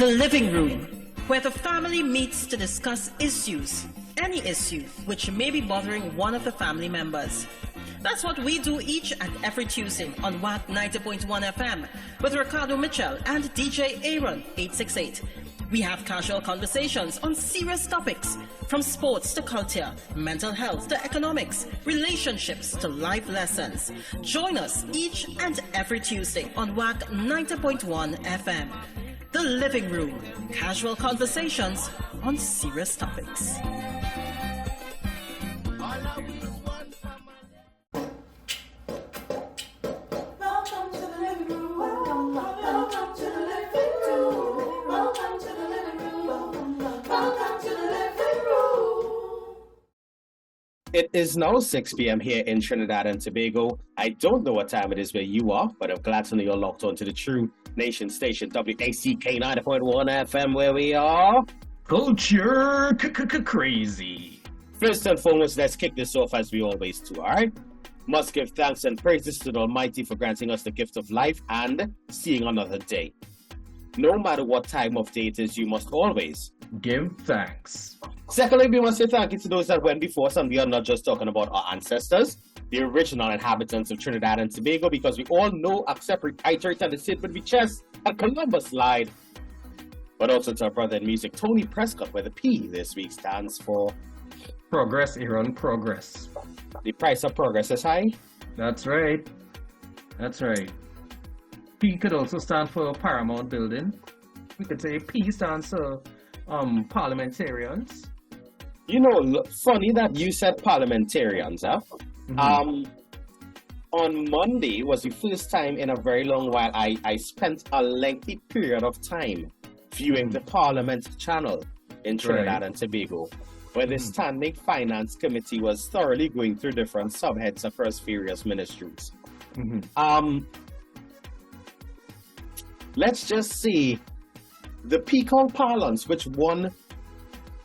The living room, where the family meets to discuss issues, any issue which may be bothering one of the family members. That's what we do each and every Tuesday on WAC 90.1 FM with Ricardo Mitchell and DJ Aaron868. We have casual conversations on serious topics, from sports to culture, mental health to economics, relationships to life lessons. Join us each and every Tuesday on WAC 90.1 FM. The living room, casual conversations on serious topics. It is now 6 p.m. here in Trinidad and Tobago. I don't know what time it is where you are, but I'm glad to know you're locked on to the True Nation station, WACK 90.1 FM, where we are culture crazy. First and foremost, let's kick this off as we always do, all right? Must give thanks and praises to the Almighty for granting us the gift of life and seeing another day. No matter what time of day it is, you must always give thanks. Secondly, we must say thank you to those that went before us, and we are not just talking about our ancestors, the original inhabitants of Trinidad and Tobago, because we all know, accept, reiterate, and sit with the chest and Columbus lied. But also to our brother in music, Tony Prescott, where the P this week stands for Progress, Aaron, progress. The price of progress is high. That's right. That's right. P could also stand for Paramount Building. We could say P stands for parliamentarians. You know, funny that you said parliamentarians, huh? Mm-hmm. On Monday was the first time in a very long while I spent a lengthy period of time viewing the Parliament channel in Trinidad and Tobago, where the Standing Finance Committee was thoroughly going through different subheads across various ministries. Let's just say the Pecan parlance, which one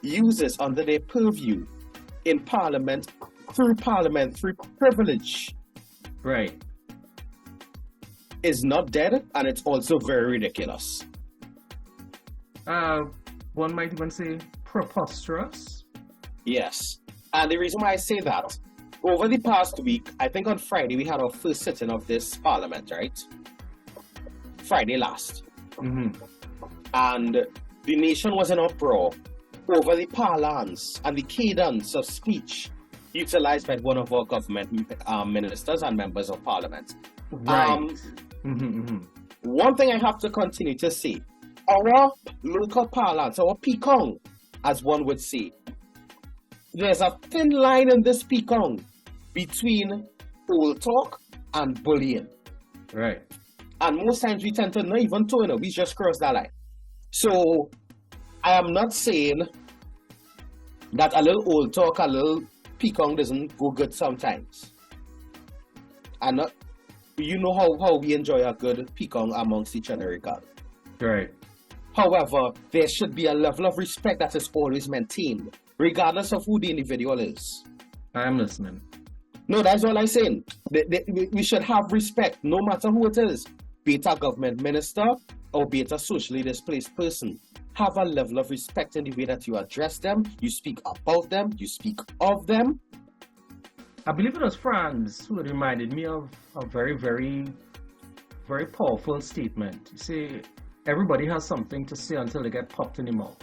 uses under their purview in Parliament through privilege, right, is not dead, and it's also very ridiculous. One might even say preposterous. Yes, and the reason why I say that, over the past week, I think on Friday we had our first sitting of this Parliament, right? Friday last. And the nation was in uproar over the parlance and the cadence of speech utilized by one of our government ministers and members of Parliament. Right. One thing I have to continue to say, our local parlance, our pecan, as one would say, there's a thin line in this pecan between old talk and bullying. Right. And most times we tend to not even tone it, we just cross that line. So I am not saying that a little old talk, a little pecan doesn't go good sometimes. And you know how we enjoy a good pecan amongst each other, Ricardo. Right. However, there should be a level of respect that is always maintained, regardless of who the individual is. I'm listening. No, that's all I'm saying. We should have respect, no matter who it is, be it a government minister or be it a socially displaced person. Have a level of respect in the way that you address them, you speak about them, you speak of them. I believe it was Franz who reminded me of a very, very, very powerful statement. You see, everybody has something to say until they get popped in the mouth.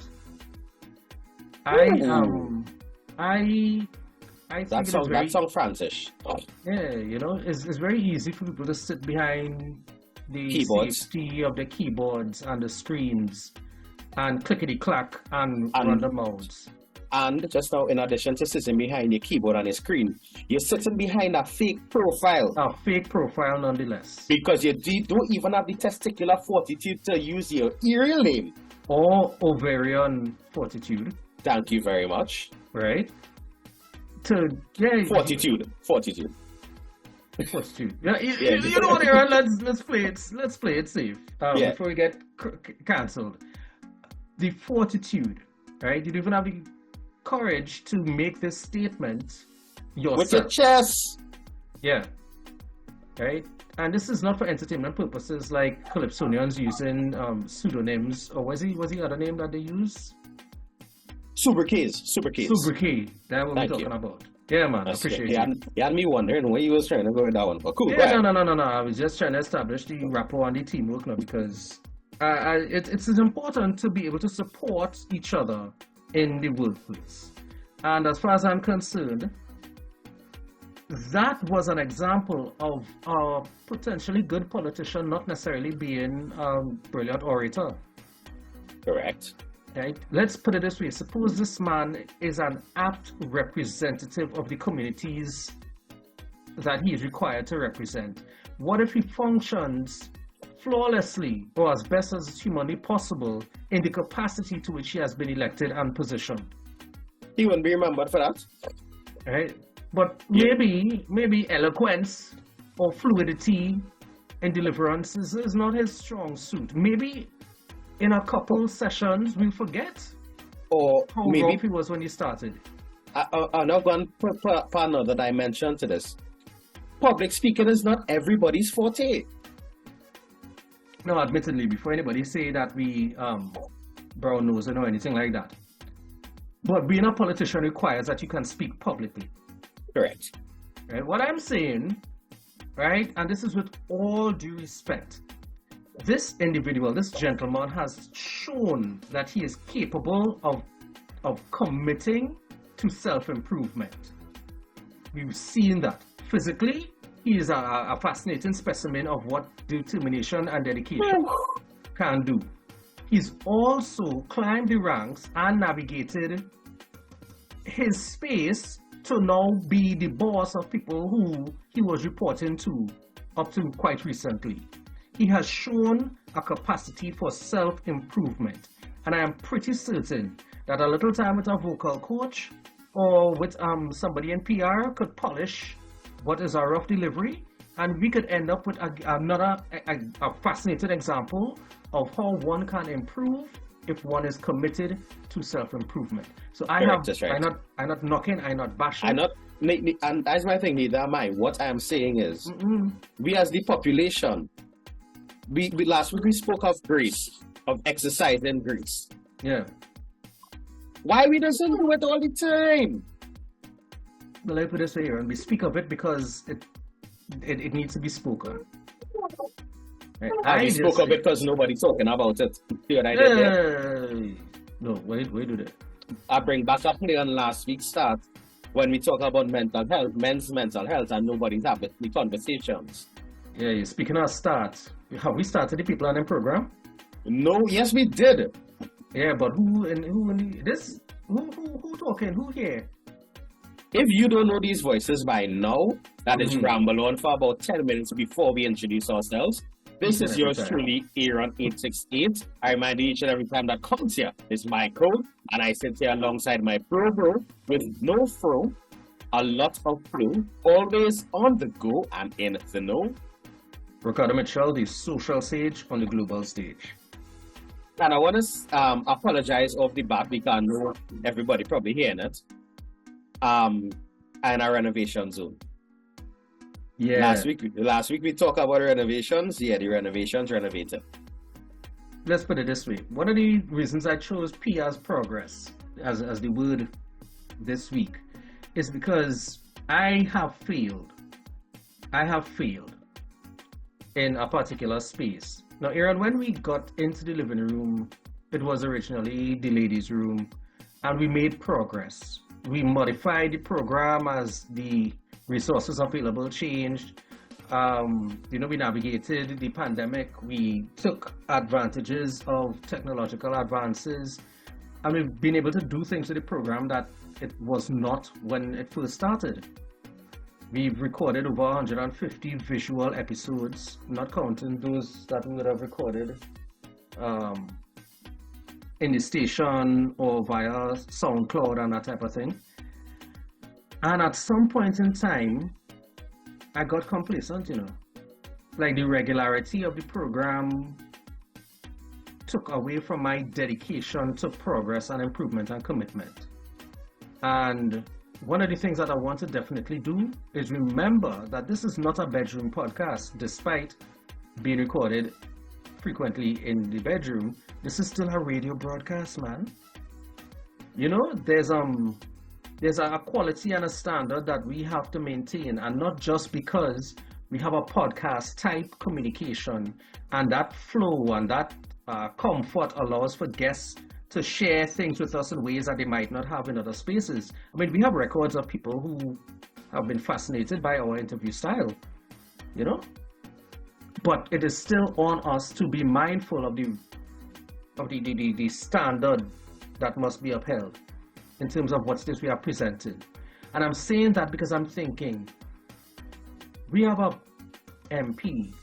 I think that sounds Francis. Yeah, you know, it's very easy for people to sit behind the keyboards, safety of the keyboards and the screens and clickety-clack and run the mouths. And just now, in addition to sitting behind your keyboard and your screen, you're sitting behind a fake profile. A fake profile nonetheless. Because you don't even have the testicular fortitude to use your real name. Or ovarian fortitude. Thank you very much. Right? Fortitude. Yeah, you know what, Aaron? Let's play it safe before we get cancelled. The fortitude, right? You don't even have the courage to make this statement yourself. With your chest. Yeah. right? And this is not for entertainment purposes, like Calypsonians using pseudonyms, or was he other name that they use? Subriquets. Subriquet. That's what we're talking about. Yeah, man, I appreciate it. He had me wondering where he was trying to go with that one. But cool. Yeah, no. I was just trying to establish the rapport and the teamwork now, because it's important to be able to support each other in the workplace. And as far as I'm concerned, that was an example of a potentially good politician not necessarily being a brilliant orator. Correct. Right? Let's put it this way. Suppose this man is an apt representative of the communities that he is required to represent. What if he functions flawlessly, or as best as humanly possible, in the capacity to which he has been elected and positioned? He wouldn't be remembered for that. Right? But maybe eloquence or fluidity in deliverance is not his strong suit. Maybe in a couple sessions we'll forget or how maybe rough he was when he started. I'm not going to put another dimension to this. Public speaking is not everybody's forte. No, admittedly, before anybody say that we brown nosing or anything like that. But being a politician requires that you can speak publicly. Correct. Right? What I'm saying, right, and this is with all due respect, this individual, this gentleman has shown that he is capable of committing to self-improvement. We've seen that. Physically, he is a fascinating specimen of what determination and dedication can do. He's also climbed the ranks and navigated his space to now be the boss of people who he was reporting to up to quite recently. He has shown a capacity for self-improvement, and I am pretty certain that a little time with a vocal coach or with somebody in PR could polish what is a rough delivery, and we could end up with another fascinating example of how one can improve if one is committed to self-improvement. So I'm not knocking, I'm not bashing. And that's my thing, neither am I. What I am saying is, we as the population, we last week we spoke of grace, of exercise in grace. Yeah. Why we doesn't do it all the time? Well, let me put it this way, and we speak of it because it needs to be spoken. Right? We spoke of it because nobody's talking about it. See what I did there? No, wait, do that. I bring back up on last week's start when we talk about mental health, men's mental health, and nobody's having the conversations. Yeah, you're speaking of start. Have we started the people on the program? No, yes we did. Yeah, but who talking? Who here? If you don't know these voices by now, that is ramble on for about 10 minutes before we introduce ourselves. This is yours truly, Aaron868. I remind you each and every time that comes here is my code, and I sit here alongside my bro with no fro, a lot of flow, always on the go and in the know. Ricardo Mitchell, the social sage on the global stage. And I want to apologize off the bat because I know everybody probably hearing it. And our renovation zone. Yeah. Last week we talked about renovations. Yeah, the renovations renovated. Let's put it this way. One of the reasons I chose P as progress as the word this week is because I have failed in a particular space. Now, Aaron, when we got into the living room, it was originally the ladies' room, and we made progress. We modified the program as the resources available changed. We navigated the pandemic. We took advantages of technological advances, and we've been able to do things with the program that it was not when it first started. We've recorded over 150 visual episodes, not counting those that we would have recorded in the station or via SoundCloud and that type of thing. And at some point in time, I got complacent, Like the regularity of the program took away from my dedication to progress and improvement and commitment. And one of the things that I want to definitely do is remember that this is not a bedroom podcast, despite being recorded frequently in the bedroom. This is still a radio broadcast, man. You know, there's a quality and a standard that we have to maintain, and not just because we have a podcast type communication and that flow and that comfort allows for guests to share things with us in ways that they might not have in other spaces. I mean, we have records of people who have been fascinated by our interview style, you know? But it is still on us to be mindful of the standard that must be upheld in terms of what it is we are presenting. And I'm saying that because I'm thinking, we have a MP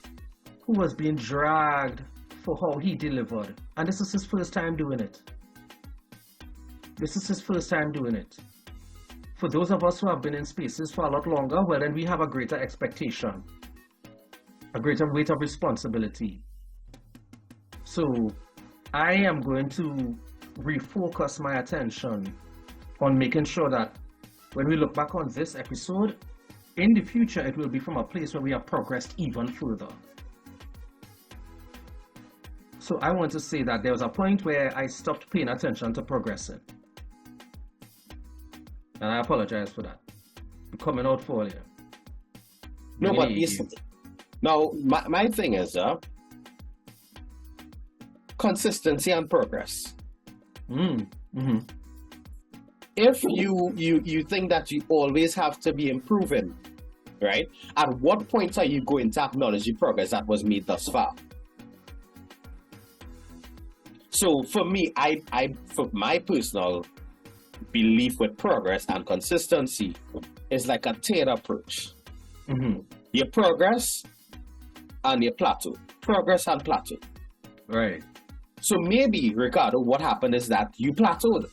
who was being dragged for how he delivered, and this is his first time doing it. This is his first time doing it. For those of us who have been in spaces for a lot longer, well, then we have a greater expectation, a greater weight of responsibility. So I am going to refocus my attention on making sure that when we look back on this episode, in the future, it will be from a place where we have progressed even further. So I want to say that there was a point where I stopped paying attention to progressing. And I apologize for that. I'm coming out for you. No, but listen. Now, my thing is consistency and progress. Mm-hmm. If you think that you always have to be improving, right? At what point are you going to acknowledge the progress that was made thus far? So for me, I for my personal belief with progress and consistency is like a tiered approach. Mm-hmm. You progress and you plateau. Progress and plateau. Right. So maybe, Ricardo, what happened is that you plateaued.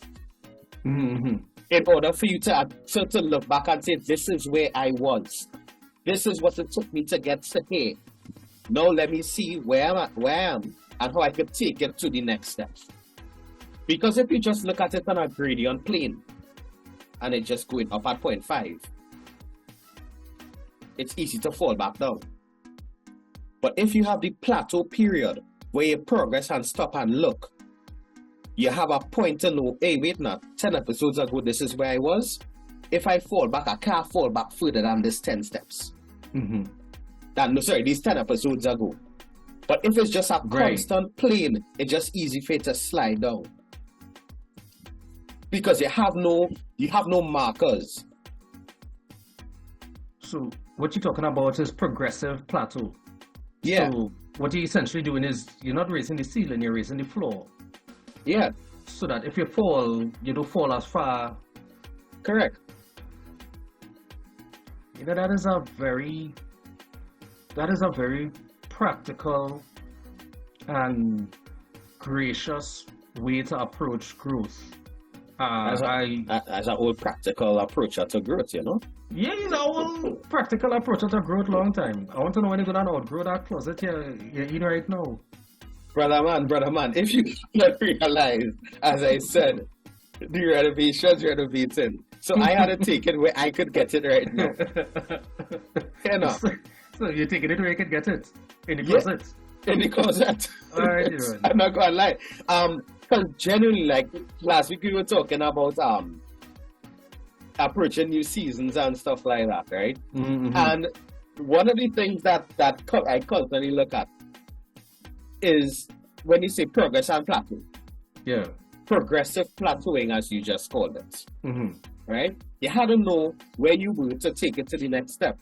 Mm-hmm. In order for you to look back and say, this is where I was. This is what it took me to get to here. Now let me see where I am and how I could take it to the next steps. Because if you just look at it on a gradient plane and it's just going up at 0.5, it's easy to fall back down. But if you have the plateau period where you progress and stop and look, you have a point to know, hey, wait now, 10 episodes ago, this is where I was. If I fall back, I can't fall back further than this 10 steps. Mm-hmm. These 10 episodes ago. But if it's just a constant plane, it's just easy for it to slide down. Because you have no markers. So what you're talking about is progressive plateau. Yeah. So what you're essentially doing is you're not raising the ceiling, you're raising the floor. Yeah. So that if you fall, you don't fall as far. Correct. You know, that is a very practical and gracious way to approach growth. As an old practical approach to growth, you know? Yeah, it's an old practical approach to growth long time. I want to know when you're going to outgrow that closet you're in right now. Brother man, if you not realize, as I said, the renovation's renovating. So I had to take it where I could get it right now. You know? So you're taking it where you could get it? In the closet? In the closet. Alright, I'm not gonna lie. Because genuinely, like last week we were talking about approaching new seasons and stuff like that, right? Mm-hmm. And one of the things that I constantly look at is when you say progress and plateau. Yeah. Progressive plateauing, as you just called it. Mm-hmm. Right? You had to know where you were to take it to the next step.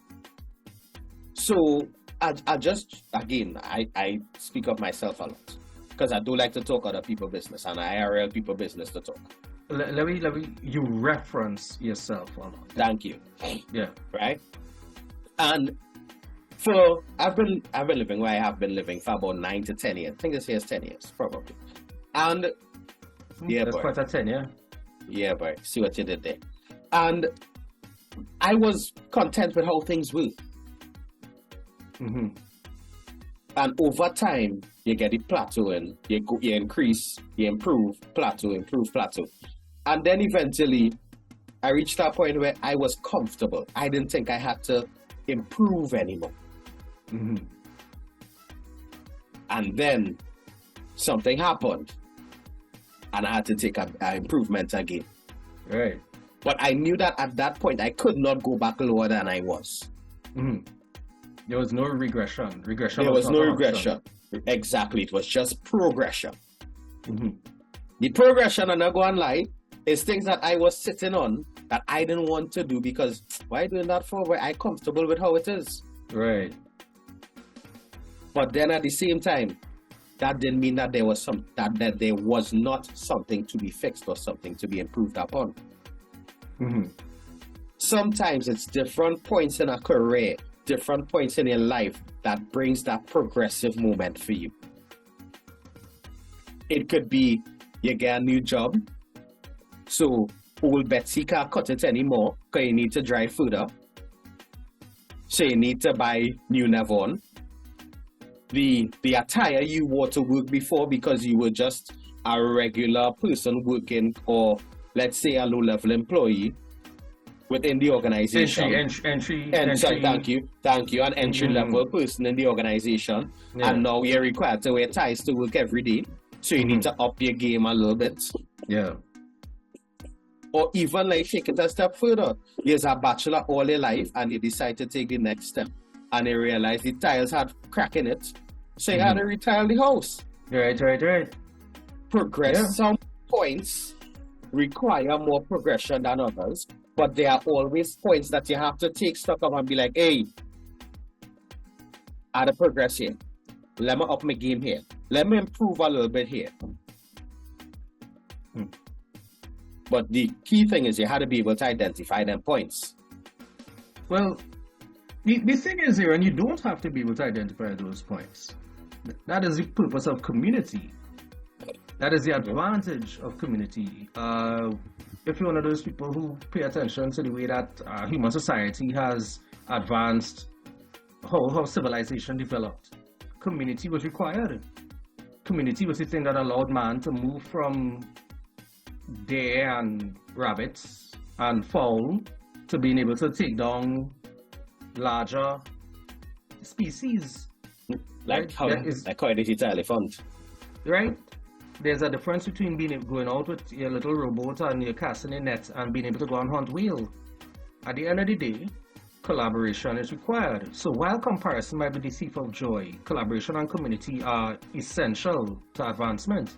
So I just, again, I speak of myself a lot because I do like to talk other people's business and I have real people business to talk. Let me, you reference yourself a lot. Thank you. Yeah. Right? And I've been living where I have been living for about 9 to 10 years. I think this year is 10 years, probably. And yeah, that's boy. quite a 10, yeah? Yeah, boy. See what you did there. And I was content with how things were. Mm-hmm. And over time, you get it plateauing, you increase, you improve, plateau. And then eventually, I reached that point where I was comfortable. I didn't think I had to improve anymore. Mm-hmm. And then something happened, and I had to take an improvement again. Right. But I knew that at that point, I could not go back lower than I was. Mm-hmm. There was no regression. There was no regression. Exactly. It was just progression. Mm-hmm. The progression, I'm not going to lie, is things that I was sitting on that I didn't want to do because why doing that for? Where I'm comfortable with how it is. Right. But then at the same time, that didn't mean that there was that there was not something to be fixed or something to be improved upon. Mm-hmm. Sometimes it's different points in a career, different points in your life that brings that progressive moment for you. It could be you get a new job, so old Betsy can't cut it anymore because you need to drive further. So you need to buy new Navon. The attire you wore to work before because you were just a regular person working, or let's say a low-level employee within the organization. Entry. Thank you. An entry-level person in the organization. Yeah. And now you're required to wear ties to work every day. So you need to up your game a little bit. Yeah. Or even like take it a step further. You're a bachelor all your life and you decide to take the next step. And you realize the tiles had crack in it. So you had to retile the house. Right. Progress. Yeah. Some points require more progression than others. But there are always points that you have to take stock of and be like, hey, I had to progress here. Let me up my game here. Let me improve a little bit here. But the key thing is you had to be able to identify them points. Well, the thing is here, and you don't have to be able to identify those points. That is the purpose of community. That is the advantage of community. If you're one of those people who pay attention to the way that human society has advanced, how civilization developed, community was required. Community was the thing that allowed man to move from deer and rabbits and fowl to being able to take down larger species. Like how it is elephant. Right? There's a difference between going out with your little rowboat and your casting a net and being able to go and hunt whale. At the end of the day, collaboration is required. So while comparison might be the thief of joy, collaboration and community are essential to advancement.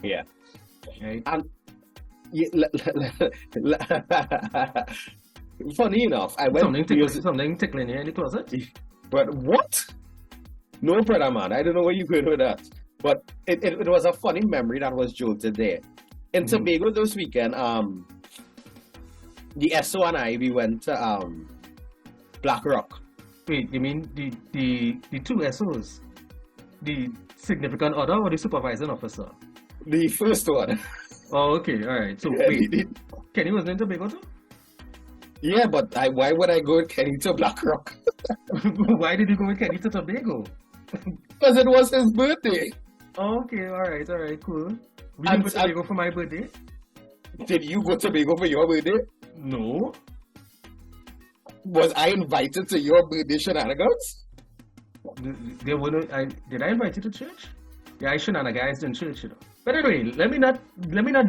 Yeah. Right? And funny enough, I went something tickling you in the closet. But what? No, brother man, I don't know where you're going with that. But it was a funny memory that was jolted there. In Tobago this weekend, the SO and I, we went to Black Rock. Wait, you mean the two SOs? The significant other or the supervising officer? The first one. Oh, okay, alright. So wait, Kenny wasn't in Tobago too? Yeah, but why would I go with Kenny to Black Rock? Why did you go with Kenny to Tobago? Because it was his birthday. Oh, okay, alright, cool. We didn't go to Tobago for my birthday? Did you go to Tobago for your birthday? No. Was I invited to your birthday shenanigans? Did I invite you to church? Yeah, I shenanigans in church, you know. But anyway, let me not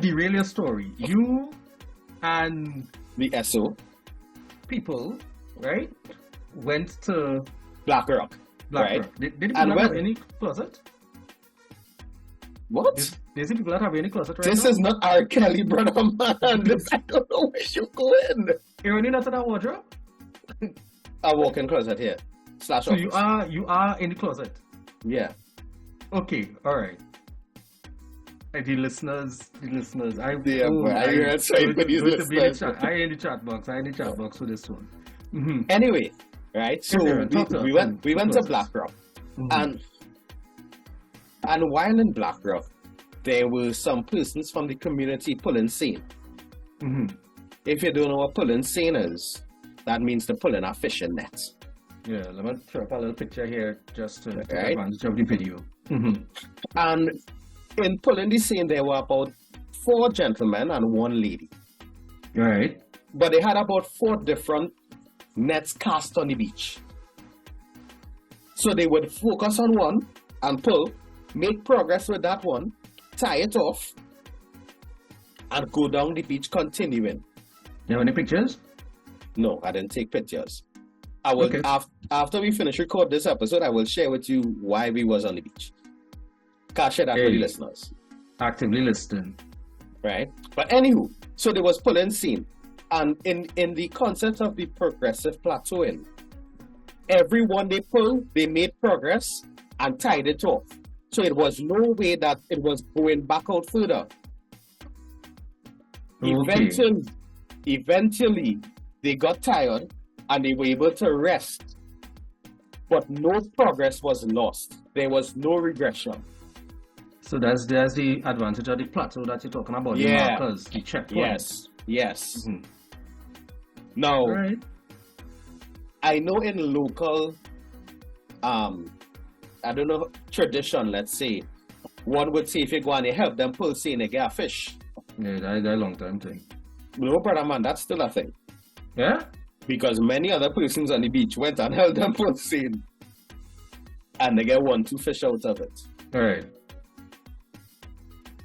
derail your story. You and the SO people, right, went to Black Rock. Right? Rock. Did people have any closet? What? Did the people that have any closet right This now? is not R. Kelly, brother man. I don't know where you're going. You're only not in that wardrobe? A walk-in closet here. / So you are in the closet? Yeah. Okay, alright. The listeners, I in the chat box for this one. Mm-hmm. Anyway, right? So we went to Black Rock, and while in Black Rock, there were some persons from the community pulling seine. Mm-hmm. If you don't know what pulling seine is, that means to pull in a fishing net. Yeah, let me throw up a little picture here just to take advantage of the video. Mm-hmm. And in pulling the seine, there were about 4 gentlemen and 1 lady. Right. But they had about 4 different nets cast on the beach. So they would focus on one and pull, make progress with that one, tie it off, and go down the beach continuing. You have any pictures? No, I didn't take pictures. I will after we finish record this episode, I will share with you why we was on the beach. Can't share that with the listeners. Actively listening. Right? But anywho, so they was pulling scene. And in the concept of the progressive plateauing, everyone they pulled, they made progress and tied it off. So it was no way that it was going back out further. Okay. Eventually, they got tired and they were able to rest. But no progress was lost. There was no regression. So there's the advantage of the plateau that you're talking about. Yeah. The markers, the checkpoints. Yes. Mm-hmm. Now, right. I know in local, I don't know, tradition, let's say, one would say if you go and you help them pull seine, they get a fish. Yeah, that's a long time thing. No, brother man, that's still a thing. Yeah? Because many other persons on the beach went and helped them pull seine. And they get 1-2 fish out of it. All right.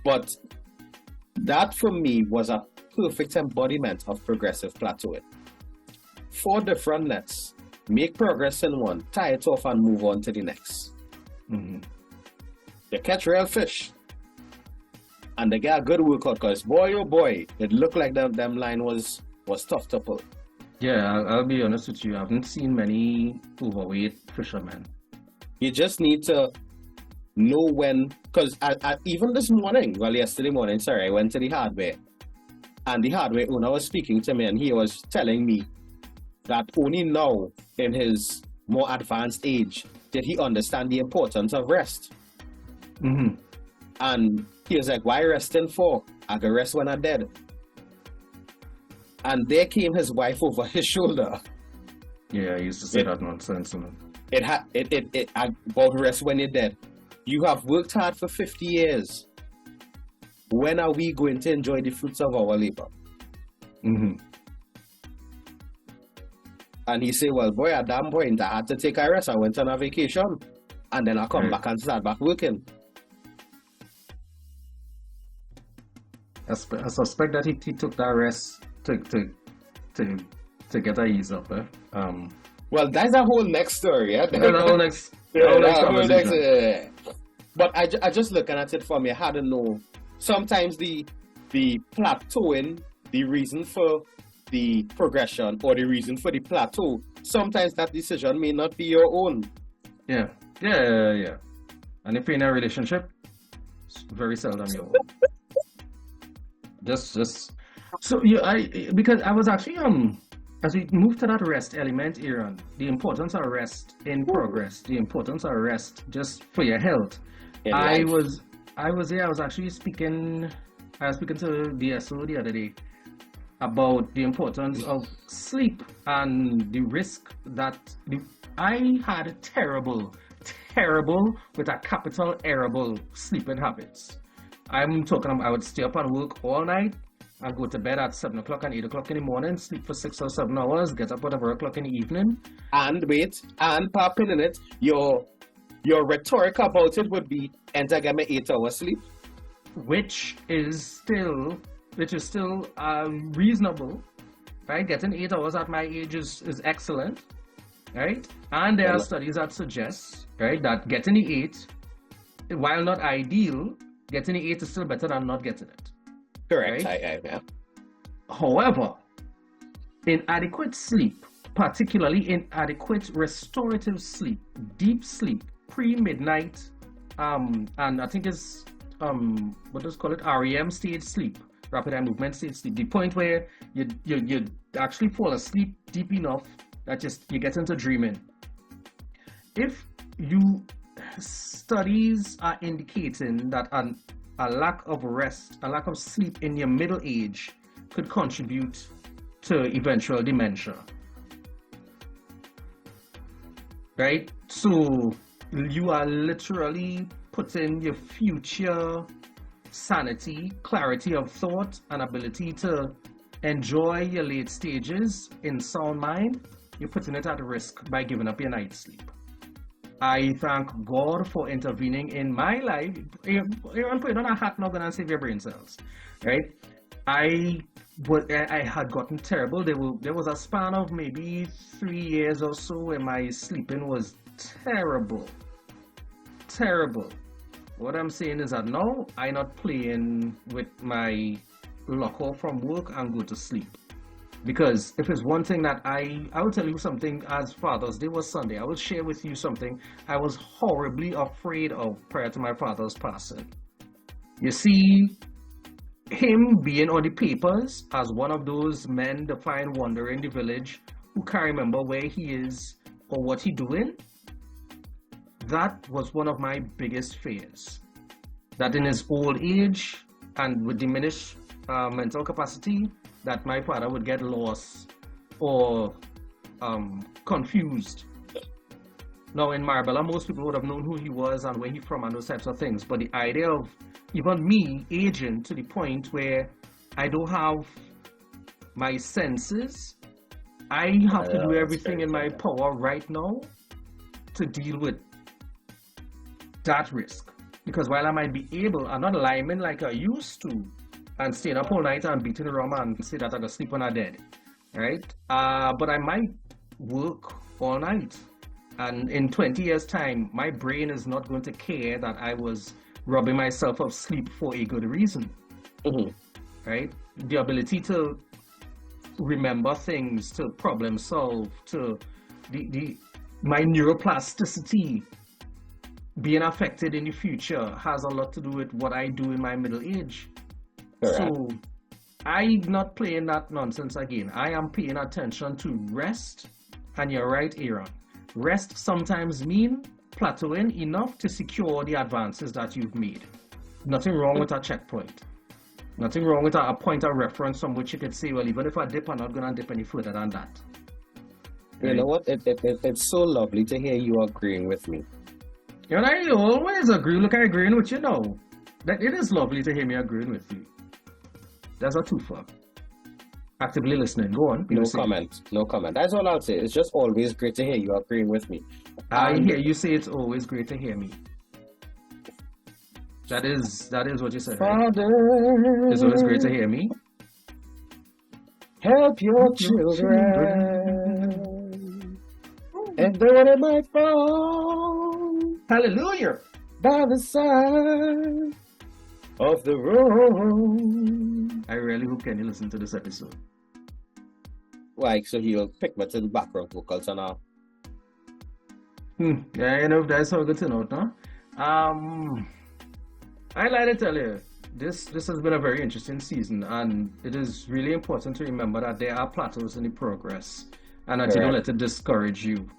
But that for me was a perfect embodiment of progressive plateauing. 4 different nets, make progress in one, tie it off and move on to the next. Mm-hmm. You catch real fish. And they get a good workout because boy oh boy, it looked like them line was tough to pull. Yeah, I'll be honest with you. I haven't seen many overweight fishermen. You just need to know when, because I even this morning, yesterday morning, I went to the hardware. And the hardware owner was speaking to me and he was telling me that only now, in his more advanced age, did he understand the importance of rest. Mm-hmm. And he was like, why resting for? I can rest when I'm dead. And there came his wife over his shoulder. Yeah, I used to say that nonsense. About rest when you're dead. You have worked hard for 50 years. When are we going to enjoy the fruits of our labor? Mm-hmm. And he said, well, boy, at that point, I had to take a rest. I went on a vacation. And then I come back and start back working. I suspect that he took that rest to get a ease up. Well, that's a whole next story. Yeah? But I just looking at it from you, I don't know. Sometimes the plateauing, the reason for the progression or the reason for the plateau, sometimes that decision may not be your own. Yeah. And if you're in a relationship, it's very seldom your own. Just so because I was actually as we move to that rest element, Aaron, the importance of rest in progress, the importance of rest just for your health. I was actually speaking to DSO the other day about the importance of sleep and the risk that I had terrible with a capital terrible sleeping habits. I'm talking about I would stay up and work all night and go to bed at 7 o'clock and 8 o'clock in the morning, sleep for 6 or 7 hours, get up whatever o'clock in the evening. And wait, and popping in it, your rhetoric about it would be, enter get me 8 hours sleep. Which is still reasonable, right? Getting 8 hours at my age is excellent, right? And there are studies that suggest, right, that getting the 8, while not ideal, getting the 8 is still better than not getting it. Correct. Right? Yeah. However, inadequate sleep, particularly inadequate restorative sleep, deep sleep, pre-midnight, and I think it's what does call it, REM stage sleep, rapid eye movement stage sleep, the point where you actually fall asleep deep enough that you get into dreaming. If studies are indicating that a lack of rest, a lack of sleep in your middle age could contribute to eventual dementia. Right? So you are literally putting your future sanity, clarity of thought, and ability to enjoy your late stages in sound mind, you're putting it at risk by giving up your night's sleep. I thank God for intervening in my life. Aaron, put on a hat, not gonna save your brain cells, right? I had gotten terrible. There was a span of maybe 3 years or so where my sleeping was terrible. What I'm saying is that now I'm not playing with my lock off from work and go to sleep. Because if it's one thing that I will tell you something, as Father's Day was Sunday, I will share with you something I was horribly afraid of prior to my father's passing. You see, him being on the papers as one of those men to find wonder in the village who can't remember where he is or what he doing, that was one of my biggest fears. That in his old age and with diminished mental capacity, that my father would get lost or confused. Now in Marbella, most people would have known who he was and where he's from and those types of things. But the idea of even me aging to the point where I don't have my senses, I have to do everything in my power right now to deal with that risk. Because while I might be able, I'm not lying like I used to, and staying up all night and beating around and say that I'm going to sleep when I'm dead, right? But I might work all night. And in 20 years' time, my brain is not going to care that I was robbing myself of sleep for a good reason, right? The ability to remember things, to problem solve, to my neuroplasticity being affected in the future has a lot to do with what I do in my middle age. So I'm not playing that nonsense again. I am paying attention to rest. And you're right, Aaron. Rest sometimes means plateauing enough to secure the advances that you've made. Nothing wrong with a checkpoint. Nothing wrong with a point of reference from which you could say, well, even if I dip, I'm not going to dip any further than that. You know what? It's so lovely to hear you agreeing with me. You know, I always agree. Look, I agreeing with you now. That it is lovely to hear me agreeing with you. That's a twofer. Actively listening. Go on. No comment. That's all I'll say. It's just always great to hear you agreeing with me. I hear you say it's always great to hear me. That is what you said, right? Father, it's always great to hear me. Help your children. And though they might fall. Hallelujah. By the side of the road. I really hope Kenny listen to this episode. Why? So he'll pick me to the background vocals and all. Yeah, you know, that's how good to know, no? I like to tell you, this has been a very interesting season, and it is really important to remember that there are plateaus in the progress, and that you don't let it discourage you.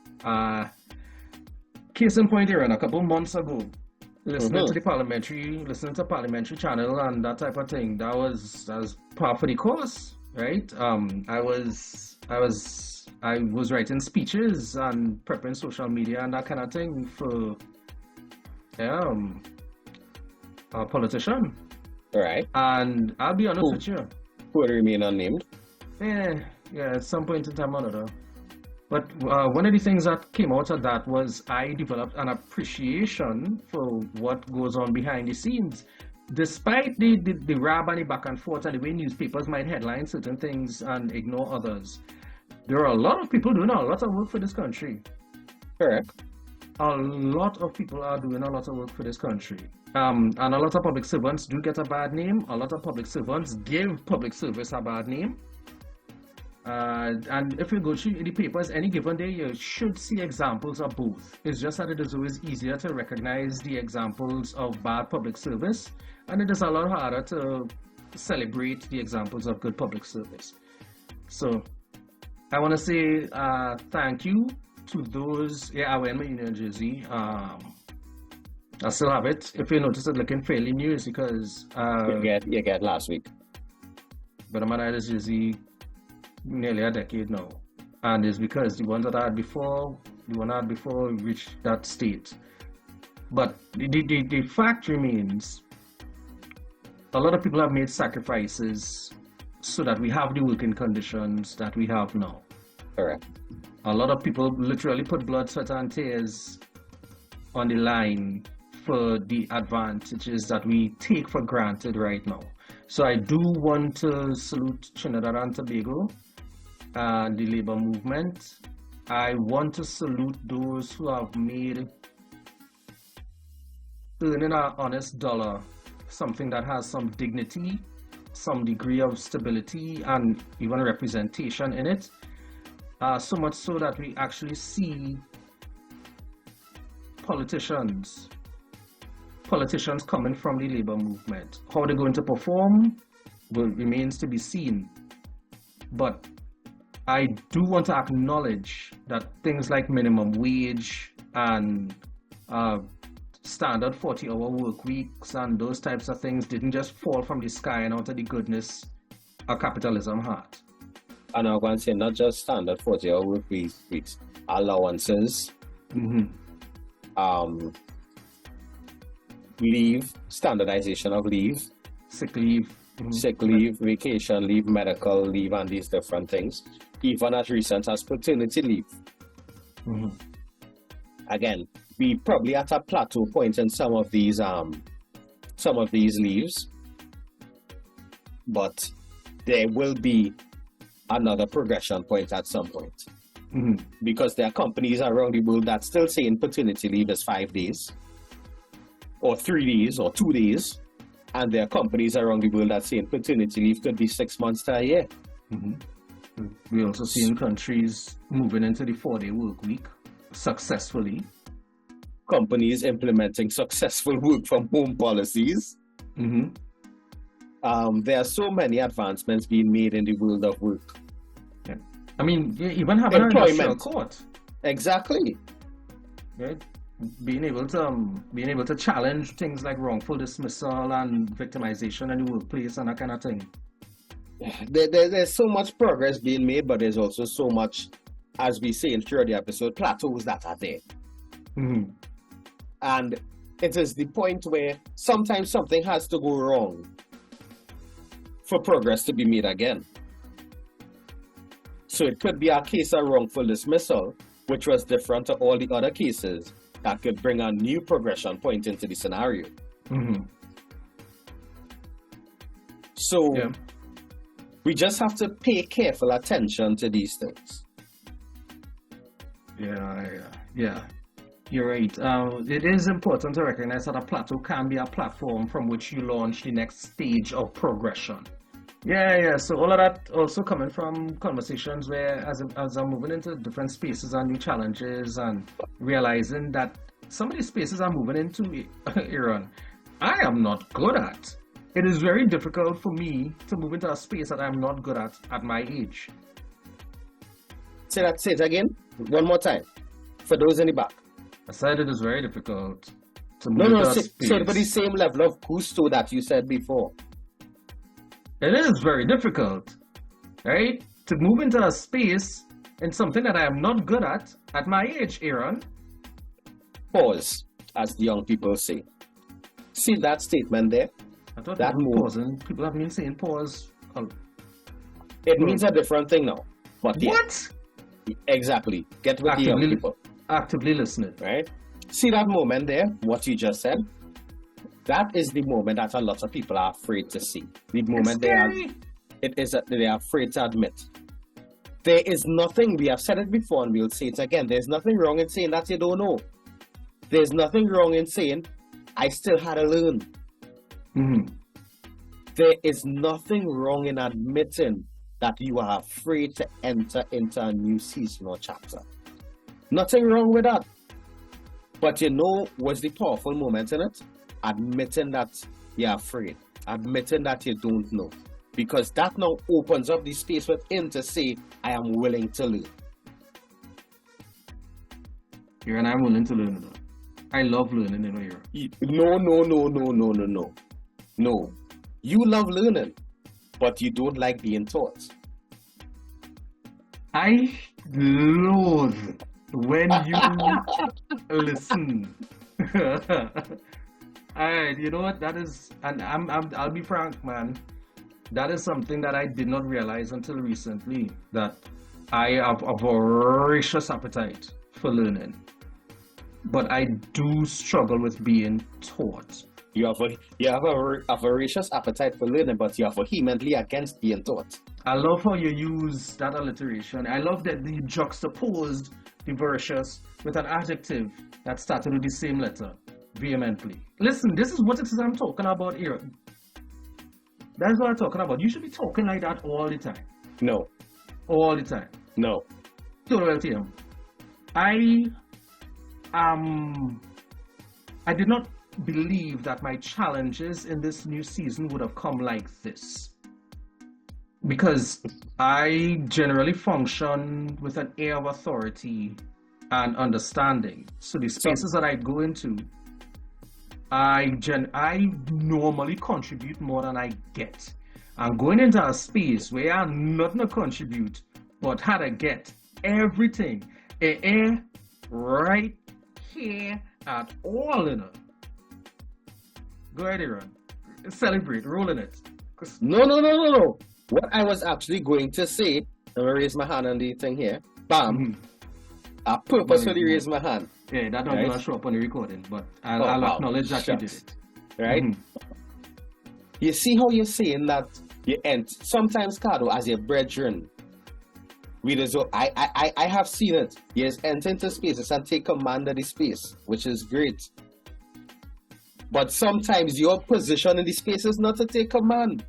Case in point, Aaron, a couple months ago, listening to parliamentary channel and that type of thing, that was part of the course, right? I was writing speeches and prepping social media and that kind of thing for a politician. Right. And I'll be honest with you. Who would remain unnamed? Yeah, at some point in time or another. But one of the things that came out of that was I developed an appreciation for what goes on behind the scenes. Despite the rab and the back and forth and the way newspapers might headline certain things and ignore others, there are a lot of people doing a lot of work for this country. Correct. A lot of people are doing a lot of work for this country. And a lot of public servants do get a bad name. A lot of public servants give public service a bad name. And if you go through the papers any given day, you should see examples of both. It's just that it is always easier to recognize the examples of bad public service, and it is a lot harder to celebrate the examples of good public service. So I want to say thank you to those. Yeah, I wear my Union jersey. I still have it. If you notice it looking fairly new, it's because you get last week. But I'm at this jersey nearly a decade now, and it's because the one I had before reached that state. But the fact remains, a lot of people have made sacrifices so that we have the working conditions that we have now. Correct. A lot of people literally put blood, sweat, and tears on the line for the advantages that we take for granted right now. So I do want to salute Trinidad and Tobago and the labor movement. I want to salute those who have made earning an honest dollar something that has some dignity, some degree of stability, and even representation in it. So much so that we actually see politicians coming from the labor movement. How they're going to perform remains to be seen. But I do want to acknowledge that things like minimum wage and standard 40-hour work weeks and those types of things didn't just fall from the sky and out of the goodness of capitalism had. And I'm going to say not just standard 40-hour work weeks, allowances, leave, standardization of leave, sick leave, vacation leave, medical leave, and these different things, even as recent as paternity leave. Again, we probably at a plateau point in some of these leaves, but there will be another progression point at some point. Because there are companies around the world that still saying paternity leave is 5 days, or 3 days, or 2 days, and there are companies around the world that saying paternity leave could be 6 months to a year. We also see in countries moving into the 4-day work week successfully. Companies implementing successful work from home policies. There are so many advancements being made in the world of work. I mean, even having an industrial court. Exactly. Right? Being able to challenge things like wrongful dismissal and victimization in the workplace and that kind of thing. There's so much progress being made, but there's also so much, as we say in throughout the episode, plateaus that are there. And it is the point where sometimes something has to go wrong for progress to be made again. So it could be a case of wrongful dismissal, which was different to all the other cases, that could bring a new progression point into the scenario. So we just have to pay careful attention to these things. Yeah. You're right. It is important to recognize that a plateau can be a platform from which you launch the next stage of progression. Yeah. So all of that also coming from conversations where, as I'm moving into different spaces and new challenges, and realizing that some of these spaces I'm moving into, Aaron, I am not good at. It is very difficult for me to move into a space that I'm not good at my age. Say it again, one more time, for those in the back. I said it is very difficult to move into a space. Say it for the same level of gusto that you said before. It is very difficult, right? To move into a space in something that I am not good at my age, Aaron. Pause, as the young people say. See that statement there? I thought that pausing. People have been saying pause. It means a different thing now. But what? Exactly. Get with the young people. Actively listening. Right? See that moment there, what you just said? That is the moment that a lot of people are afraid to see. The moment they are afraid to admit. There is nothing, we have said it before and we'll say it again, there's nothing wrong in saying that you don't know. There's nothing wrong in saying, I still had to learn. There is nothing wrong in admitting that you are afraid to enter into a new season or chapter. Nothing wrong with that. But you know what's the powerful moment in it? Admitting that you're afraid. Admitting that you don't know. Because that now opens up the space within to say, I am willing to learn. Here and I'm willing to learn. I love learning, here. No. You love learning, but you don't like being taught. I loathe when you listen. Alright, you know what? That is, and I'll be frank, man. That is something that I did not realize until recently, that I have a voracious appetite for learning. But I do struggle with being taught. You have a voracious appetite for learning, but you are vehemently against being taught. I love how you use that alliteration. I love that you juxtaposed the voracious with an adjective that started with the same letter, vehemently. Listen, this is what it is I'm talking about here. That's what I'm talking about. You should be talking like that all the time. No. All the time. No. Well, Tim, I did not believe that my challenges in this new season would have come like this, because I generally function with an air of authority and understanding. So the spaces that I go into, I normally contribute more than I get. I'm going into a space where I'm not gonna contribute, but how to get everything right here at all, you know. Go ahead, Aaron. Celebrate, rolling it. No. What I was actually going to say, I'm gonna raise my hand on the thing here. Bam. Mm-hmm. I purposefully raised my hand. Yeah, that don't gonna show up on the recording, but I'll acknowledge that you did it. Right? Mm-hmm. You see how you're saying that you end sometimes, Cardo, as your brethren. I have seen it. You just enter into spaces and take command of the space, which is great. But sometimes your position in the space is not to take command,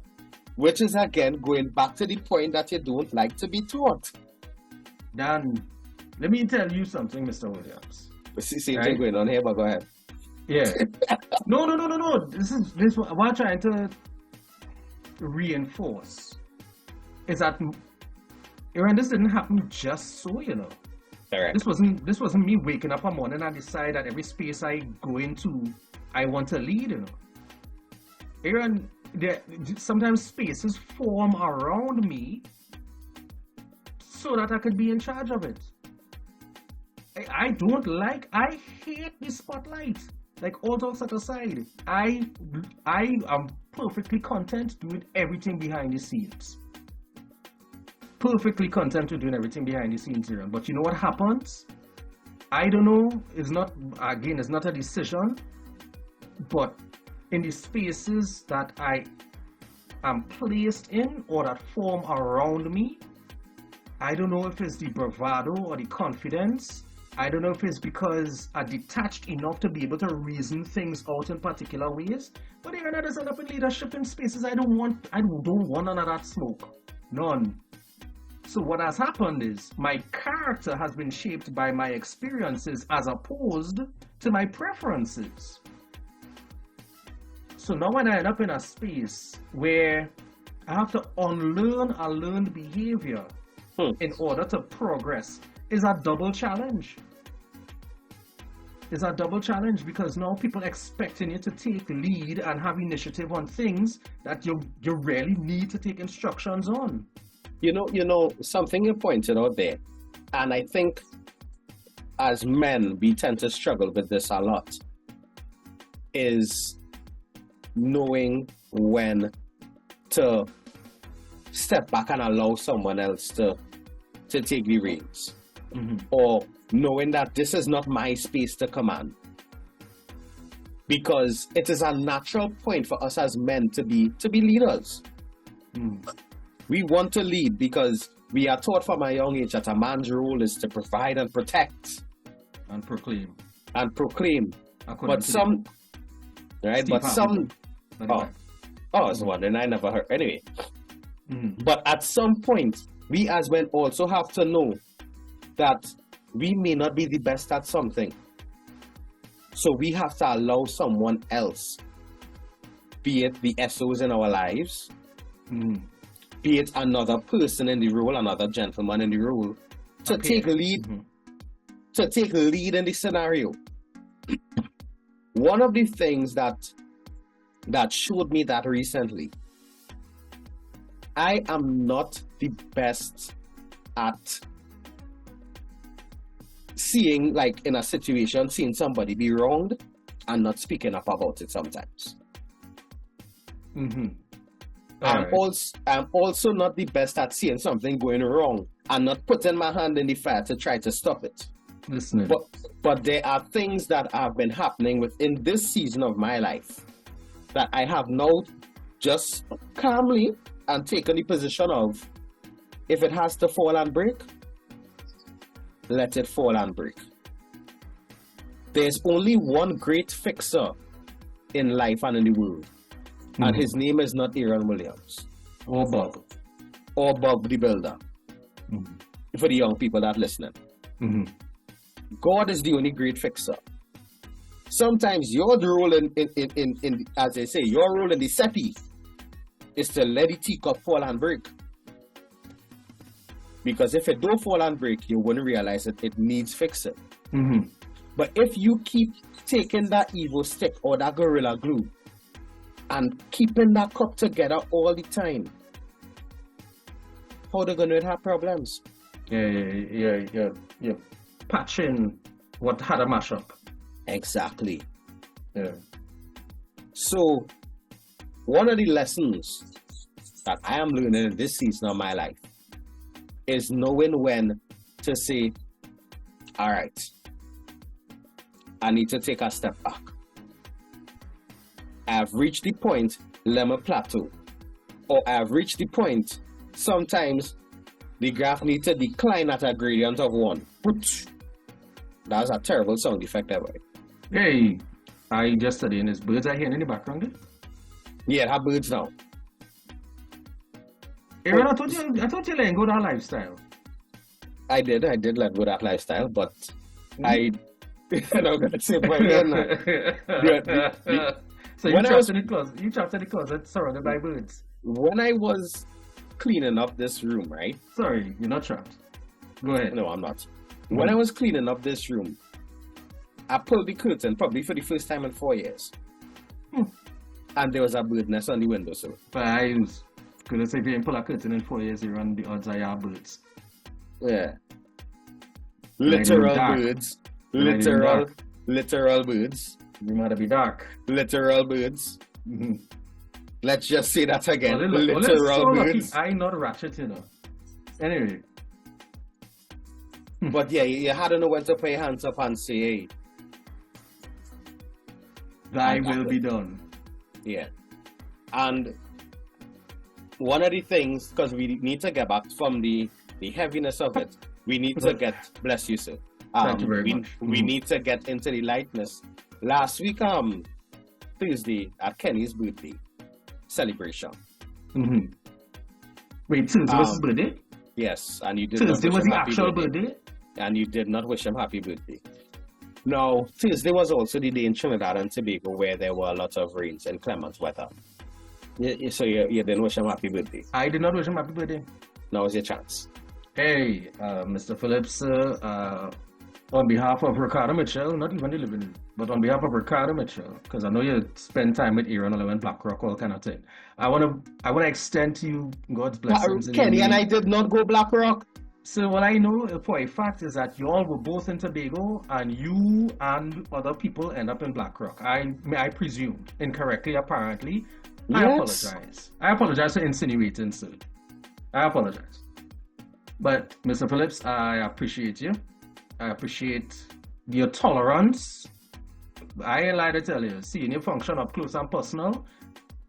which is again going back to the point that you don't like to be taught. Dan, let me tell you something, Mr. Williams. Same thing going on here, but go ahead. Yeah. No. This is what I'm trying to reinforce. Is that, Aaron, this didn't happen just so, you know. Correct. This wasn't me waking up one morning and decide that every space I go into, I want to lead, you know. Aaron, sometimes spaces form around me so that I could be in charge of it. I hate the spotlight. Like, all talk set aside, I am perfectly content doing everything behind the scenes. Perfectly content with doing everything behind the scenes here. But you know what happens? I don't know. It's not a decision. But in the spaces that I am placed in or that form around me, I don't know if it's the bravado or the confidence. I don't know if it's because I'm detached enough to be able to reason things out in particular ways. But even I just end up in leadership in spaces I don't want none of that smoke. None. So what has happened is my character has been shaped by my experiences as opposed to my preferences. So now when I end up in a space where I have to unlearn a learned behavior in order to progress, is a double challenge. It's a double challenge because now people expecting you to take lead and have initiative on things that you really need to take instructions on. You know, something you pointed out there, and I think as men, we tend to struggle with this a lot, is knowing when to step back and allow someone else to take the reins. Mm-hmm. Or knowing that this is not my space to command. Because it is a natural point for us as men to be leaders. Mm. We want to lead because we are taught from a young age that a man's role is to provide and protect. And proclaim. But some... Right? But some... I was wondering, I never heard... Anyway. Mm. But at some point, we as men also have to know that we may not be the best at something. So we have to allow someone else, be it the SOs in our lives, be it another person in the role, another gentleman in the role, to take lead, to take lead in the scenario. One of the things that showed me that recently, I am not the best at seeing, like in a situation, seeing somebody be wronged and not speaking up about it sometimes. I'm also not the best at seeing something going wrong and not putting my hand in the fire to try to stop it. Listening. But there are things that have been happening within this season of my life that I have now just calmly and taken the position of, if it has to fall and break, let it fall and break. There's only one great fixer in life and in the world. And his name is not Aaron Williams. Or Bob. Or Bob the Builder. For the young people that are listening. God is the only great fixer. Sometimes your role in as they say, your role in the settee is to let the teacup fall and break. Because if it don't fall and break, you wouldn't realize that it needs fixing. But if you keep taking that Evo stick or that Gorilla Glue and keeping that cup together all the time, how they gonna have problems? Yeah. Patching what had a mashup. Exactly. Yeah. So, one of the lessons that I am learning in this season of my life is knowing when to say, all right, I need to take a step back. I have reached the point, let me plateau. Or I have reached the point, sometimes the graph needs to decline at a gradient of 1. That's a terrible sound effect ever. Hey, I just studying this. Birds are here in the background. Yeah, it have birds now. Aaron, I thought you letting go that lifestyle. I did let go that lifestyle, but I'm not gonna say it again. So you trapped in the closet surrounded by birds. When I was cleaning up this room, right? Sorry, you're not trapped. Go ahead. No, I'm not. When I was cleaning up this room, I pulled the curtain probably for the first time in 4 years. And there was a bird nest on the windowsill. But I was gonna say if you didn't pull a curtain in 4 years, you run the odds are your birds. Yeah. Literal birds. Literal birds. You might be dark. Literal birds. Let's just say that again. Literal birds. I not ratchet, you know. Anyway. But yeah, you had to know when to put your hands up and say, hey, thy will be done. Yeah. And one of the things, because we need to get back from the heaviness of it, we need to get, bless you, sir. Thank you very much. We need to get into the lightness. Last week, Thursday, at Kenny's birthday celebration. Wait, Thursday was his birthday? Yes, and you did Thursday not wish was him the happy actual birthday. birthday? And you did not wish him happy birthday. Now, Thursday was also the day in Trinidad and Tobago where there were a lot of rains and clement weather. So you didn't wish him happy birthday. I did not wish him happy birthday. Now is your chance. Hey, Mr. Phillips, on behalf of Ricardo Mitchell, not even the living room, but on behalf of Ricardo Mitchell, because I know you spend time with Aaron, Aaron, Blackrock, all kind of thing. I wanna extend to you God's blessings. Kenny and I did not go Blackrock. So what I know for a fact is that you all were both in Tobago, and you and other people end up in Blackrock. I presume incorrectly, apparently. Yes. I apologize for insinuating, sir. I apologize. But Mr. Phillips, I appreciate you. I appreciate your tolerance. I ain't lie to tell you, seeing you function up close and personal,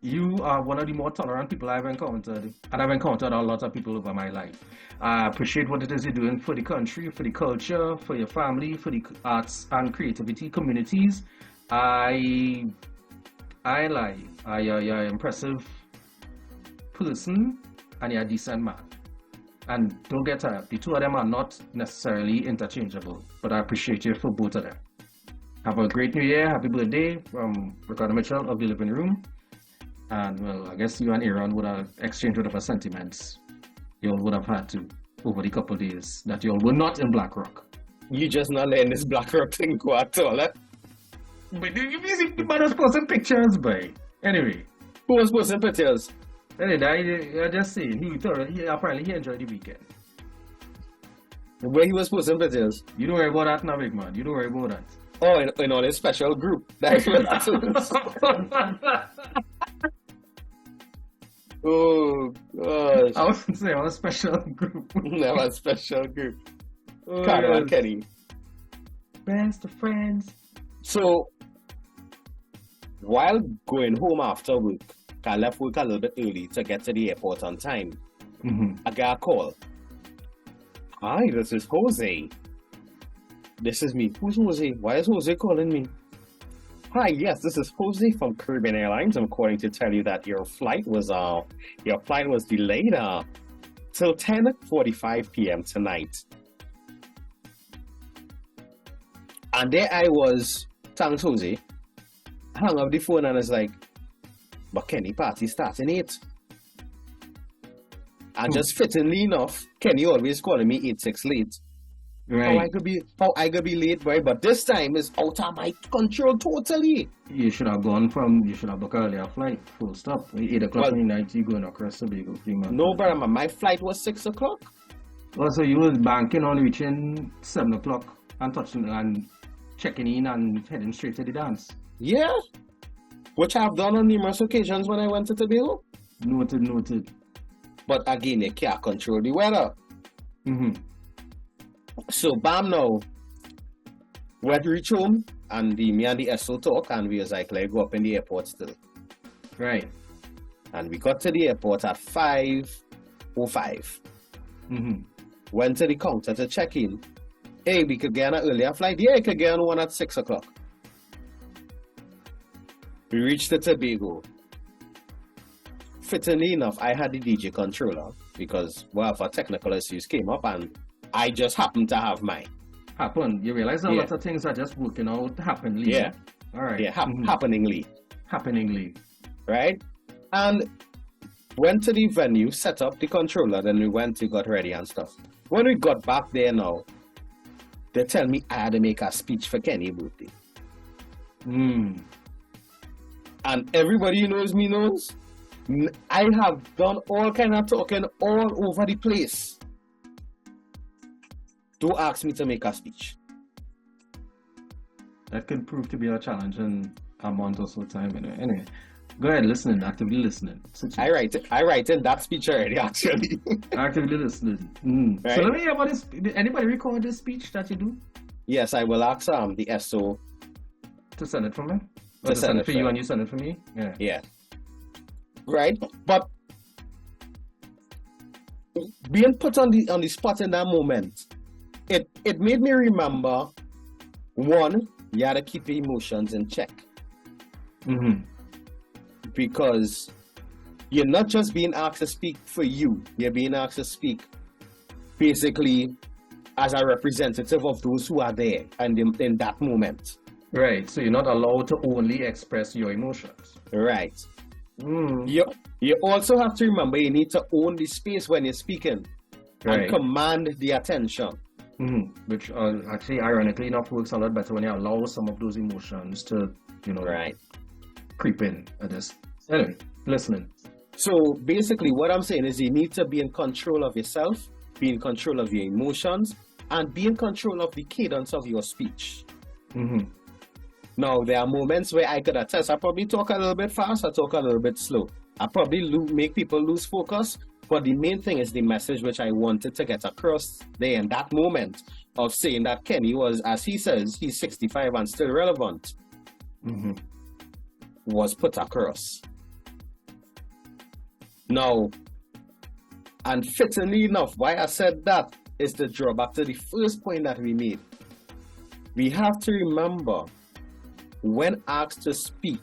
you are one of the more tolerant people I've encountered. And I've encountered a lot of people over my life. I appreciate what it is you're doing for the country, for the culture, for your family, for the arts and creativity communities. I lie. You're an impressive person and you're a decent man. And don't get tired, the two of them are not necessarily interchangeable, but I appreciate you for both of them. Have a great new year, happy birthday from Ricardo Mitchell of the living room. And well, I guess you and Aaron would have exchanged whatever sentiments you all would have had to over the couple of days that you all were not in Blackrock. You just not letting this Blackrock thing go at all, eh? But you see the man was posting pictures, boy. Anyway. Who was posting pictures? Anyway, I just saying, apparently he enjoyed the weekend. Where he was posting pictures? You don't worry about that now, big man. You don't worry about that. Oh, in all his special group. That's what Oh gosh. I was saying on a special group. Never a special group. Oh, Ricardo yes. and Kenny. Best of friends. So while going home after work, I left work a little bit early to get to the airport on time. I got a call. Hi, this is Jose. This is me. Who's Jose? Why is Jose calling me? Hi, yes, this is Jose from Caribbean Airlines. I'm calling to tell you that your flight was delayed till 10:45 p.m. tonight. And there I was, thanks Jose, hung up the phone and was like, but Kenny party starts in 8. And just fittingly enough, Kenny always calling me 8-6 late. Right. How I could be late, right? But this time is out of my control totally. You should have booked earlier flight, full stop. 8 o'clock in the night, you going across Tobago, Fremont. No, but my flight was 6 o'clock. Also, you was banking on reaching 7 o'clock and touching and checking in and heading straight to the dance. Yeah. Which I've done on numerous occasions when I went to Tobago. Noted. But again, you can't control the weather. So, bam now. When we reach home, and me and the SO talk, and we was like, let's go up in the airport still. Right. And we got to the airport at 5:05. Went to the counter to check in. Hey, we could get an earlier flight. Yeah, you could get on one at 6 o'clock. We reached the Tobago. Fittingly enough, I had the DJ controller because, well, for technical issues came up and I just happened to have mine. Happen. You realize a lot of things are just working out happeningly. Yeah. All right. Yeah, happeningly. Right? And went to the venue, set up the controller, then we went to got ready and stuff. When we got back there now, they tell me I had to make a speech for Kenny's birthday. And everybody who knows me knows, I have done all kind of talking all over the place. Don't ask me to make a speech. That could prove to be a challenge in a month or so time. Anyway, go ahead, actively listening. I write in that speech already, actually. Actively listening. Right? So let me hear about this. Did anybody record this speech that you do? Yes, I will ask the SO to send it for me. To send it for you and you send it for me. Yeah. Right, but being put on the spot in that moment, it made me remember, one, you had to keep your emotions in check. Because you're not just being asked to speak for you, you're being asked to speak basically as a representative of those who are there and in that moment. Right, so you're not allowed to only express your emotions. Right. You also have to remember you need to own the space when you're speaking and command the attention. Which actually, ironically enough, works a lot better when you allow some of those emotions to, creep in at this. Anyway, listening. So basically, what I'm saying is you need to be in control of yourself, be in control of your emotions, and be in control of the cadence of your speech. Now, there are moments where I could attest. I probably talk a little bit fast, I talk a little bit slow. I probably make people lose focus, but the main thing is the message which I wanted to get across there in that moment of saying that Kenny was, as he says, he's 65 and still relevant, was put across. Now, and fittingly enough, why I said that is to draw back to the first point that we made. We have to remember, when asked to speak,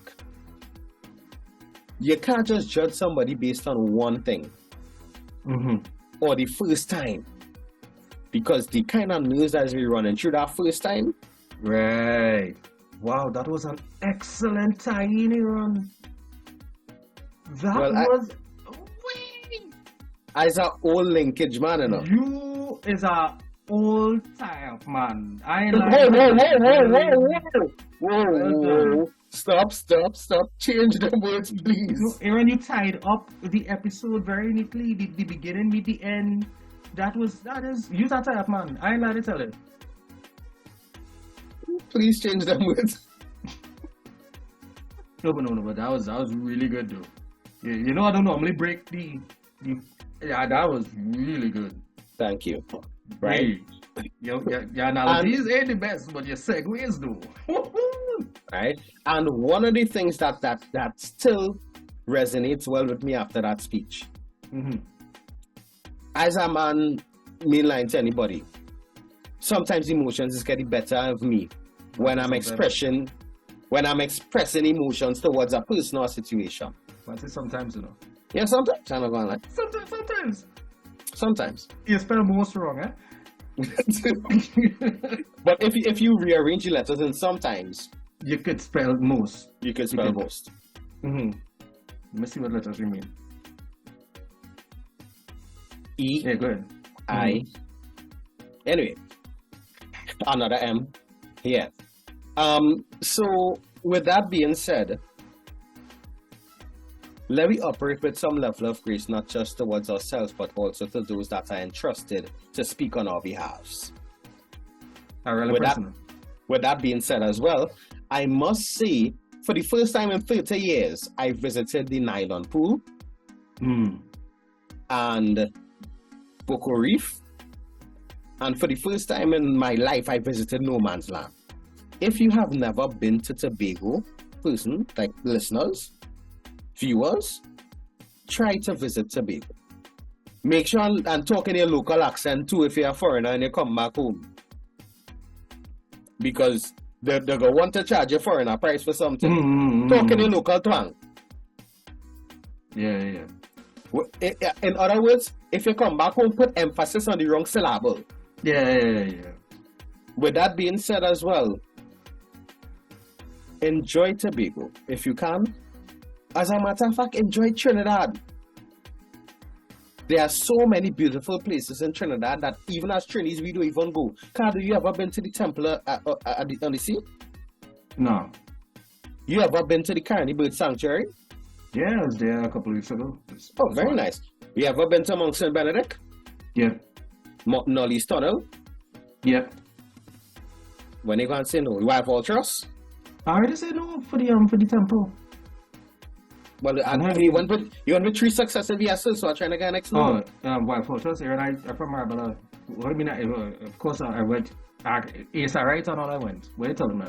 you can't just judge somebody based on one thing or the first time, because the kind of news that we running through that first time. Right. Wow, that was an excellent tie-in, Aaron. As an old linkage man, you know. You is a old type man. I Whoa. Stop. Change the words, please. So, Aaron, you tied up the episode very neatly. The beginning with the end. That is, you that type man. I ain't lying to tell you. Please change them words. No, but that was really good though. You know, I don't normally break the. Yeah, that was really good. Thank you. Right? Hey, your analogies ain't the best, but your segues do. Right? And one of the things that still resonates well with me after that speech, as a man, mainline to anybody, sometimes emotions is getting better of me when I'm expressing emotions towards a person or situation. But it's sometimes, you know. Yeah, sometimes. I'm not gonna lie. Sometimes. You spell most wrong, eh? But if you rearrange the letters in sometimes, you could spell most. You could spell most. Let me see what letters you mean. E. Yeah, good. I. Anyway, another M. Yeah. So with that being said, let me operate with some level of grace, not just towards ourselves, but also to those that are entrusted to speak on our behalves. With that being said as well, I must say, for the first time in 30 years, I visited the Nylon Pool and Boko Reef. And for the first time in my life, I visited No Man's Land. If you have never been to Tobago, like listeners, viewers, try to visit Tobago. Make sure and talk in your local accent too if you're a foreigner and you come back home. Because they're going to want to charge a foreigner price for something. Talk in your local tongue. Yeah. In other words, if you come back home, put emphasis on the wrong syllable. Yeah. With that being said as well, enjoy Tobago if you can. As a matter of fact, enjoy Trinidad. There are so many beautiful places in Trinidad that even as Trinis, we don't even go. Carl, have you ever been to the temple on the sea? No. You ever been to the Carney Bird Sanctuary? Yeah, I was there a couple of weeks ago. Very nice. You ever been to Mount St. Benedict? Yeah. Nolly's Tunnel? Yeah. When you can't say no, you have all trust? I already said no for the temple. Well, you went with 3 successive yeses, so I'm trying to get next number. Wild Fortress, Aaron, I'm from Marbella. What do you mean? Of course, I went. Is I right on all I went? What are you telling me?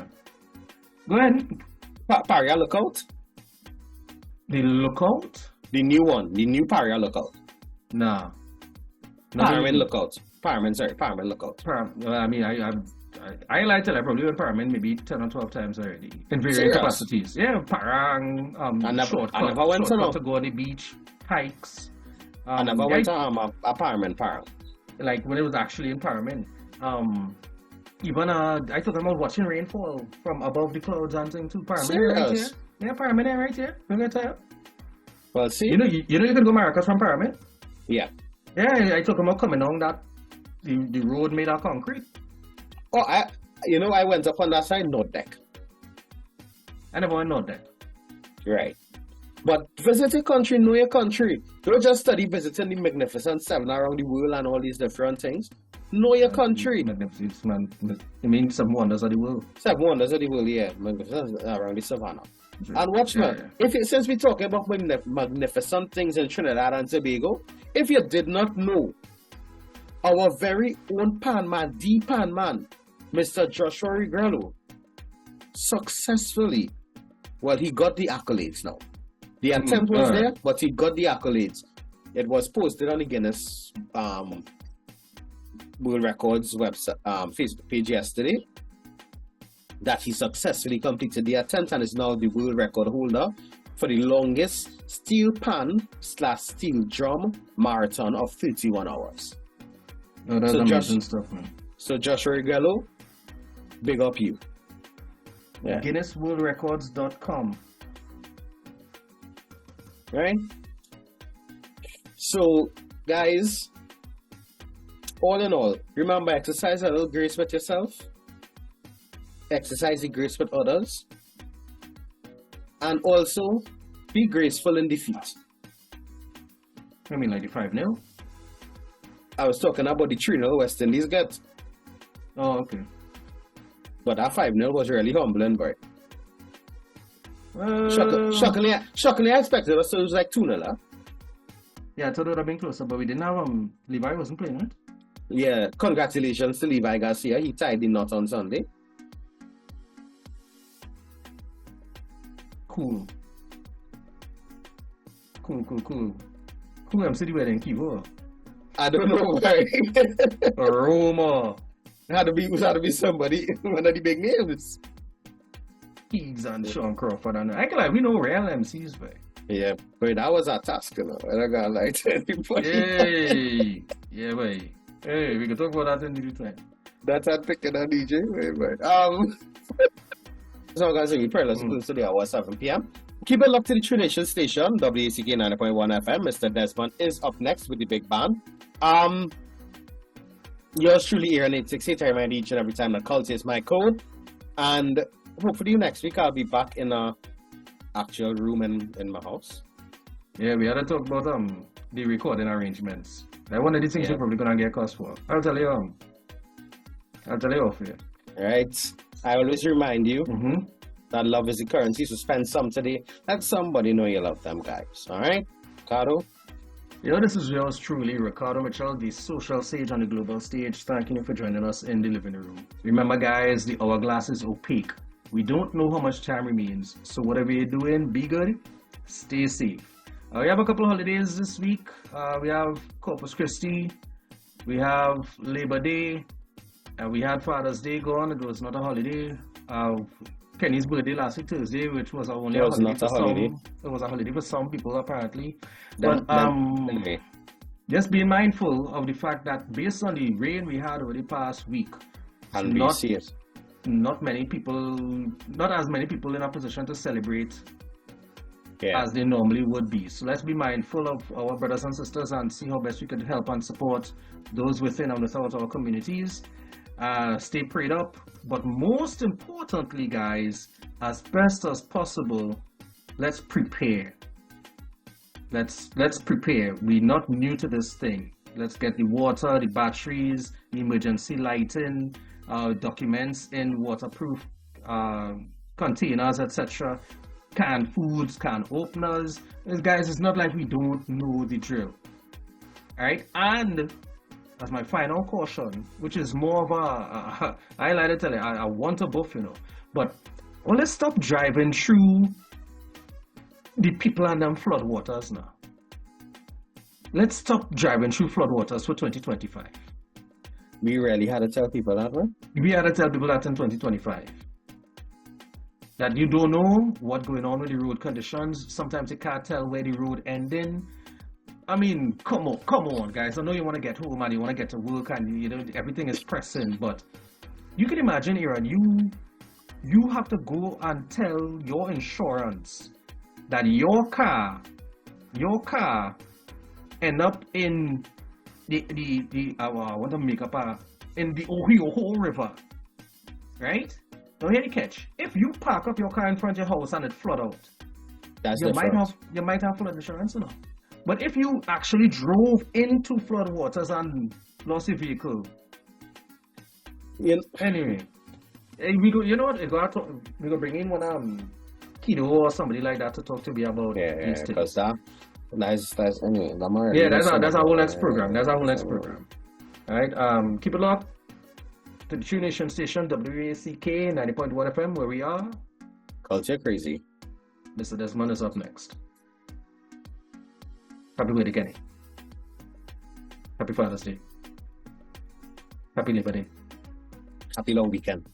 Go ahead. Paria Lookout? The Lookout? The new one. The new Paria Lookout. Nah. Parman Lookout. Parman Lookout. I like to. I probably went Parman maybe 10 or 12 times already. In various capacities. Yeah, Parang, shortcut to go on the beach, hikes. I never went to a Parman. Like when it was actually in Parman. Even I took them out watching rainfall from above the clouds and things too. Parman right here. Yeah, Parman right here. I'm gonna tell you. Well, see. You know you can go Maracas from Parman? Yeah. Yeah, I took them out coming on that the road made of concrete. Oh, I went up on that side, North Deck. I never went North Deck. Right. But visit your country, know your country. Don't just study visiting the Magnificent Seven around the world and all these different things. Know your country. Magnificent, man. You mean 7 wonders of the world? 7 wonders of the world, yeah. Magnificent around the savannah. And watch, man. Since we're talking about magnificent things in Trinidad and Tobago, if you did not know, our very own pan man, Mr. Joshua Ricardo, successfully, well, he got the accolades now. The attempt was there, but he got the accolades. It was posted on the Guinness World Records website, Facebook page yesterday, that he successfully completed the attempt and is now the world record holder for the longest steel pan/steel drum marathon of 31 hours. Oh, that's amazing stuff, man. So Joshua Ricardo, big up you. Yeah. GuinnessWorldRecords.com. Right? So, guys, all in all, remember, exercise a little grace with yourself. Exercise the grace with others. And also, be graceful in defeat. I mean, like the 5-0? I was talking about the 3-0 West Indies get. Oh, okay. But that 5-0 was really humbling, boy. Shockingly, I expected us to lose like 2-0. Huh? Yeah, I thought it would have been closer, but we didn't have Levi wasn't playing, right? Yeah, congratulations to Levi Garcia. He tied the knot on Sunday. Cool. Who am City wedding Kivo? I don't know why. Roma. It had to be somebody, one of the big names. Higgs and Sean Crawford and I can like we know real MCs, but yeah, but that was a task, you know. I got like to anybody. Hey, yeah, boy. Hey, we can talk about that in the time. That's how picking a DJ. Wait. So guys, we pray let's listen to the hour 7 p.m. Keep it locked to the True Nation station, WACK 90.1 FM. Mr. Desmond is up next with the big band. Yours truly, Aaron868. I remind each and every time that culture is my code. And hopefully next week I'll be back in a actual room in my house. Yeah, we had to talk about the recording arrangements. Like one of the things we're probably gonna get cost for. I'll tell you off here. Right. I always remind you that love is the currency, so spend some today. Let somebody know you love them, guys. Alright? Ricardo? This is yours truly, Ricardo Mitchell, the social sage on the global stage. Thanking you for joining us in the living room. Remember, guys, the hourglass is opaque. We don't know how much time remains, so whatever you're doing, be good, stay safe. We have a couple of holidays this week. We have Corpus Christi, we have Labor Day, and we had Father's Day gone. It was not a holiday. Kenny's birthday last week Thursday, which was only a holiday for some. It was a holiday for some people apparently. But just be mindful of the fact that based on the rain we had over the past week, not as many people in a position to celebrate as they normally would be. So let's be mindful of our brothers and sisters and see how best we can help and support those within and without our communities. Stay prayed up, but most importantly, guys, as best as possible, let's prepare. Let's prepare. We're not new to this thing. Let's get the water, the batteries, the emergency lighting, documents in waterproof containers, etc. Canned foods, can openers. Guys, it's not like we don't know the drill. Alright? And as my final caution, which is more of I like to tell you, I want a buff, but let's stop driving through the people and them floodwaters now. Let's stop driving through floodwaters for 2025. We really had to tell people that, right? We had to tell people that in 2025. That you don't know what's going on with the road conditions. Sometimes you can't tell where the road ending. I mean, come on, guys. I know you want to get home and you want to get to work and everything is pressing, but you can imagine, Aaron, you have to go and tell your insurance that your car end up in I want to make up in the Ohio River, right? Now here the catch: if you park up your car in front of your house and it flood out, you might have flood insurance, But if you actually drove into flood waters and lost your vehicle, anyway, we go. You know what? We go bring in one Kido or somebody like that to talk to me about these things. That's anyway. That's our whole next program. That's our whole next program. All right. Keep it locked to the True Nation station, WACK 90.1 FM, where we are. Culture crazy. Mr. Desmond is up next. Happy birthday, Kenny. Happy Father's Day. Happy Labor Day. Happy long weekend.